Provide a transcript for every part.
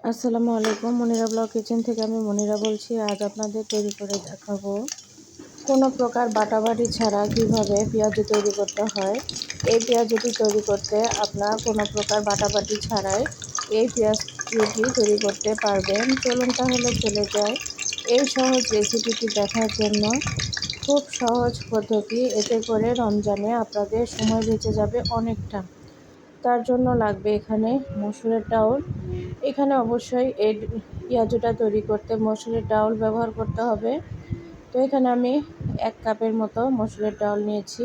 আসসালামু আলাইকুম। Monira blog kitchen থেকে আমি মনিরা বলছি। আজ আপনাদের তৈরি করে দেখাবো কোনো প্রকার বাটাবাটি ছাড়া কিভাবে পেঁয়াজু তৈরি করতে হয়। এই পেঁয়াজুটি তৈরি করতে আপনার কোনো প্রকার বাটাবাটি ছাড়াই এই পেঁয়াজুটি তৈরি করতে পারবেন। চলুন তাহলে চলে যাই এই সহজ রেসিপিটি দেখার জন্য। খুব সহজ পদ্ধতি, এতে করে রমজানে আপনাদের সময় বেঁচে যাবে অনেকটা। তার জন্য লাগবে এখানে মসুরের ডাউল। এখানে অবশ্যই এই পেঁয়াজুটা তৈরি করতে মসুরের ডাউল ব্যবহার করতে হবে। তো এখানে আমি 1 কাপের মতো মসুরের ডাউল নিয়েছি,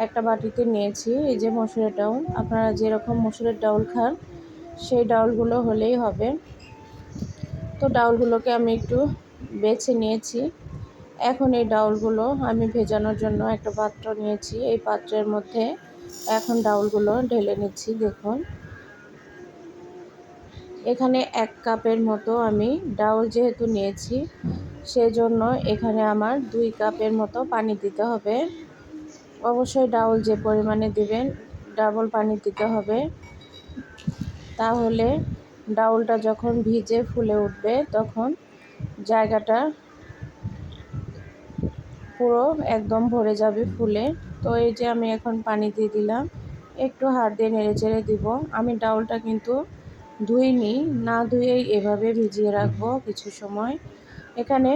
একটা বাটিতে নিয়েছি। এই যে মসুরের ডাউল, আপনারা যেরকম মসুরের ডাউল খান সেই ডাউলগুলো হলেই হবে। তো ডাউলগুলোকে আমি একটু বেছে নিয়েছি। এখন এই ডাউলগুলো আমি ভেজানোর জন্য একটা পাত্র নিয়েছি। এই পাত্রের মধ্যে এখন ডাউলগুলো ঢেলে নিচ্ছি। দেখুন, এখানে 1 কাপের মতো আমি ডাউল যেহেতু নিয়েছি, সেজন্য এখানে আমার 2 কাপের মতো পানি দিতে হবে। অবশ্যই ডাউল যে পরিমাণে দিবেন ডাবল পানি দিতে হবে, তাহলে ডাউলটা যখন ভিজে ফুলে উঠবে তখন জায়গাটা পুরো একদম ভরে যাবে ফুলে। তো এই যে আমি এখন পানি দিয়ে দিলাম, একটু হাত দিয়ে নেড়ে চেড়ে দিব। আমি ডাউলটা কিন্তু ধুইনি, না ধুয়েই এভাবে ভিজিয়ে রাখবো কিছু সময়। এখানে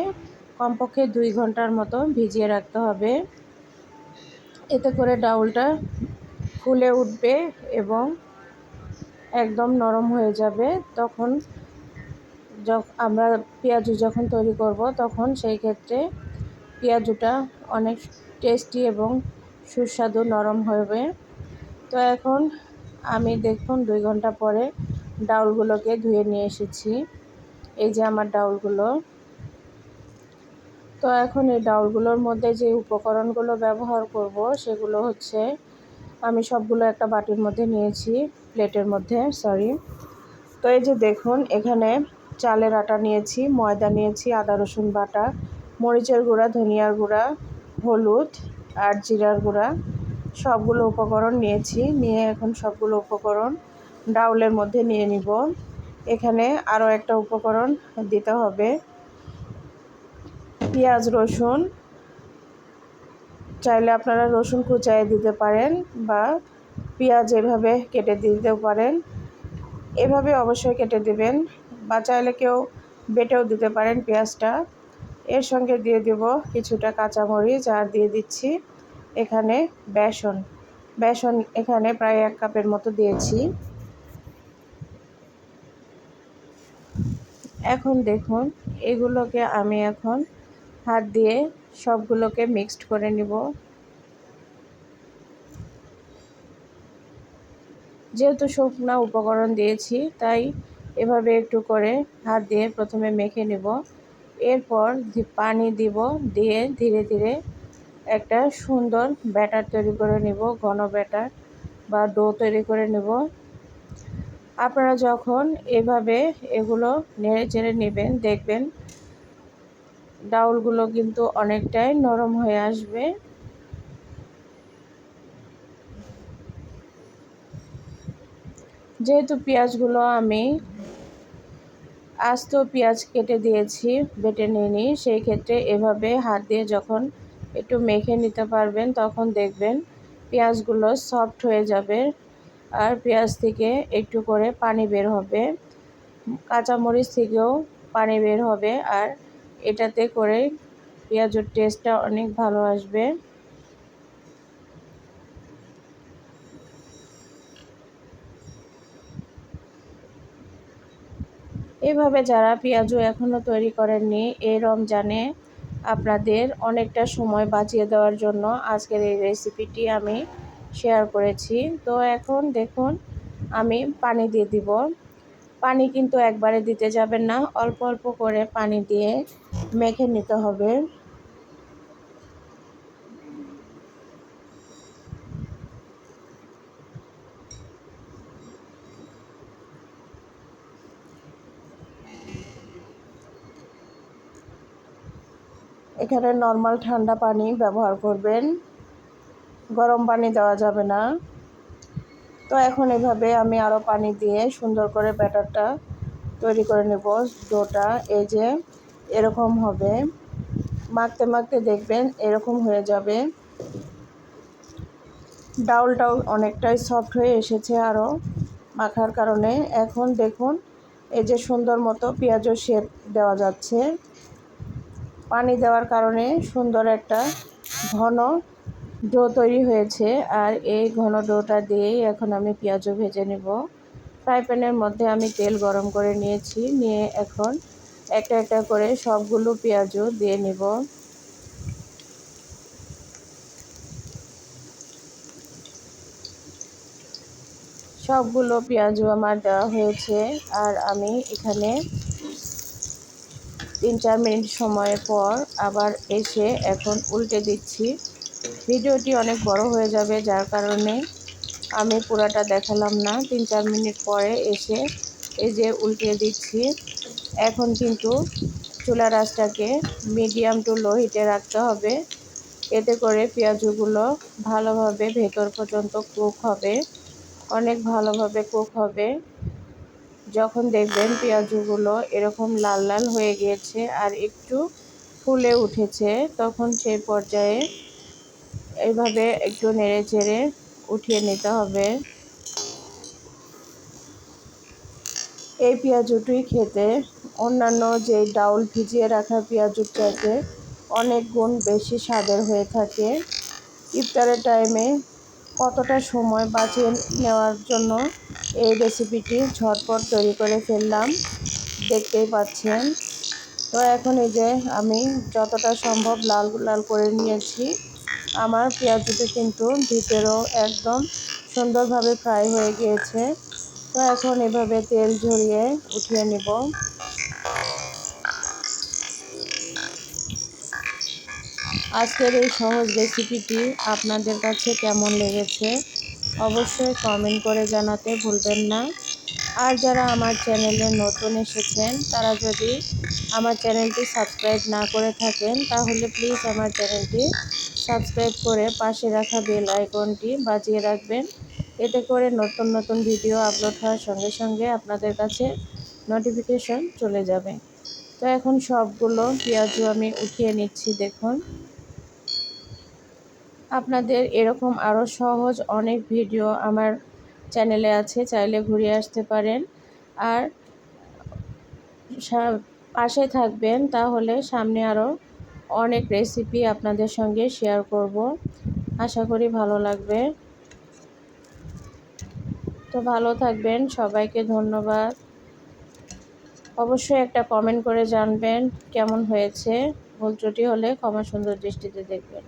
কমপক্ষে 2 ঘন্টার মতো ভিজিয়ে রাখতে হবে। এতে করে ডাউলটা ফুলে উঠবে এবং একদম নরম হয়ে যাবে। তখন আমরা পেঁয়াজু যখন তৈরি করব তখন সেই ক্ষেত্রে পেঁয়াজুটা অনেক টেস্টি এবং সুস্বাদু নরম হবে। তো এখন আমি দেখুন 2 ঘন্টা পরে ডাউলগুলোকে ধুয়ে নিয়ে এসেছি। এই যে আমার ডাউলগুলো। তো এখন এই ডাউলগুলোর মধ্যে যে উপকরণগুলো ব্যবহার করব সেগুলো হচ্ছে, আমি সবগুলো একটা বাটির মধ্যে নিয়েছি, প্লেটের মধ্যে সরি। তো এই যে দেখুন, এখানে চালের আটা নিয়েছি, ময়দা নিয়েছি, আদা রসুন বাটা, মরিচের গুঁড়া, ধনিয়ার গুঁড়া, হলুদ আর জিরার গুঁড়া, সবগুলো উপকরণ নিয়েছি। নিয়ে এখন সবগুলো উপকরণ ডাউলের মধ্যে নিয়ে নিব। এখানে আরও একটা উপকরণ দিতে হবে, পেঁয়াজ রসুন। চাইলে আপনারা রসুন কুচায়ে দিতে পারেন বা পেঁয়াজ এভাবে কেটে দিতেও পারেন। এভাবে অবশ্যই কেটে দিবেন, বা চাইলে কেউ বেটেও দিতে পারেন পেঁয়াজটা। এর সঙ্গে দিয়ে দেব কিছুটা কাঁচামরিচ, আর দিয়ে দিচ্ছি এখানে বেসন। বেসন এখানে প্রায় 1 কাপের মতো দিয়েছি। এখন দেখুন, এগুলোকে আমি এখন হাত দিয়ে সবগুলোকে মিক্সড করে নিব। যেহেতু শুকনা উপকরণ দিয়েছি, তাই এভাবে একটু করে হাত দিয়ে প্রথমে মেখে নেব। এরপর পানি দিব, দিয়ে ধীরে ধীরে একটা সুন্দর ব্যাটার তৈরি করে নেব, ঘন ব্যাটার বা ডো তৈরি করে নেব। আপনারা যখন এভাবে এগুলো নেড়ে চেড়ে নেবেন, দেখবেন ডাউলগুলো কিন্তু অনেকটাই নরম হয়ে আসবে। যেহেতু পেঁয়াজগুলো আমি আস্ত পেঁয়াজ কেটে দিয়েছি, বেটে নিইনি, সেই ক্ষেত্রে এভাবে হাত দিয়ে যখন একটু মেখে নিতে পারবেন তখন দেখবেন পেঁয়াজগুলো সফট হয়ে যাবে আর পেঁয়াজ থেকে একটু করে পানি বের হবে, কাঁচামরিচ থেকেও পানি বের হবে, আর এটাতে করে পেঁয়াজের টেস্টটা অনেক ভালো আসবে। এভাবে যারা পেঁয়াজু এখনও তৈরি করেননি, এই রমজানে আপনাদের অনেকটা সময় বাঁচিয়ে দেওয়ার জন্য আজকের এই রেসিপিটি আমি শেয়ার করেছি। তো এখন দেখুন, আমি পানি দিয়ে দিব। পানি কিন্তু একবারে দিতে যাবেন না, অল্প অল্প করে পানি দিয়ে মেখে নিতে হবে। এখানে নর্মাল ঠান্ডা পানি ব্যবহার করবেন, গরম পানি দেওয়া যাবে না। তো এখন এভাবে আমি আরও পানি দিয়ে সুন্দর করে ব্যাটারটা তৈরি করে নেব। ডোটা এই যে এরকম হবে, মাখতে মাখতে দেখবেন এরকম হয়ে যাবে। ডাউলটাও অনেকটাই সফট হয়ে এসেছে আরও মাখার কারণে। এখন দেখুন এই যে সুন্দর মতো পেঁয়াজের শেপ দেওয়া যাচ্ছে। পানি দেওয়ার কারণে সুন্দর একটা ঘন ডো তৈরি হয়েছে। আর এই ঘন ডোটা দিয়েই এখন আমি পেঁয়াজও ভেজে নেব। ফ্রাই প্যানের মধ্যে আমি তেল গরম করে নিয়েছি, নিয়ে এখন একটা একটা করে সবগুলো পেঁয়াজও দিয়ে নেব। সবগুলো পেঁয়াজও আমার দেওয়া হয়েছে। আর আমি এখানে 3-4 মিনিট সময় পর আবার এসে এখন উল্টে দিচ্ছি। ভিডিওটি অনেক বড় হয়ে যাবে, যার কারণে আমি পুরাটা দেখালাম না। 3-4 মিনিট পরে এসে এই যে উল্টে দিচ্ছি। এখন কিন্তু চুলার আঁচটাকে মিডিয়াম টু লো হিটে রাখতে হবে, এতে করে পেঁয়াজগুলো ভালোভাবে ভেতর পর্যন্ত কুক হবে, অনেক ভালোভাবে কুক হবে। যখন দেখবেন পেঁয়াজগুলো এরকম লাল লাল হয়ে গিয়েছে আর একটু ফুলে উঠেছে, তখন সেই পর্যায়ে এইভাবে একটু নেড়ে চেড়ে উঠিয়ে নিতে হবে। এই পেঁয়াজুটি খেতে অন্যান্য যে ডাউল ভিজিয়ে রাখা পেঁয়াজুর চাইতে অনেক গুণ বেশি স্বাদের হয়ে থাকে। ইফতারের টাইমে কতটা সময় বাঁচিয়ে নেওয়ার জন্য এই রেসিপিটি ঝটপট তৈরি করে ফেললাম, দেখতেই পাচ্ছেন। তো এখন এই যে আমি যতটা সম্ভব লাল লাল করে নিয়েছি। আমার পেঁয়াজুটি কিন্তু ভিতরেও একদম সুন্দরভাবে ফ্রাই হয়ে গিয়েছে। তো এখন এভাবে তেল ঝরিয়ে উঠিয়ে নিব। আজকের এই সহজ রেসিপিটি আপনাদের কাছে কেমন লেগেছে অবশ্যই কমেন্ট করে জানাতে ভুলবেন না। আর যারা আমার চ্যানেলে নতুন এসেছেন তারা যদি আমার চ্যানেলটি সাবস্ক্রাইব না করে থাকেন তাহলে প্লিজ আমার চ্যানেলটি সাবস্ক্রাইব করে পাশে রাখা বেল আইকনটি বাজিয়ে রাখবেন। এতে করে নতুন নতুন ভিডিও আপলোড হওয়ার সঙ্গে সঙ্গে আপনাদের কাছে নোটিফিকেশন চলে যাবে। তো এখন সবগুলো পেঁয়াজও আমি উঠিয়ে নিচ্ছি। দেখুন, আপনাদের এরকম আরও সহজ অনেক ভিডিও আমার চ্যানেলে আছে, চাইলে ঘুরে আসতে পারেন। আর পাশে থাকবেন, তাহলে সামনে আরও অনেক রেসিপি আপনাদের সঙ্গে শেয়ার করব। আশা করি ভালো লাগবে। তো ভালো থাকবেন, সবাইকে ধন্যবাদ। অবশ্যই একটা কমেন্ট করে জানবেন কেমন হয়েছে। ভুল ত্রুটি হলে ক্ষমা সুন্দর দৃষ্টিতে দেখবেন।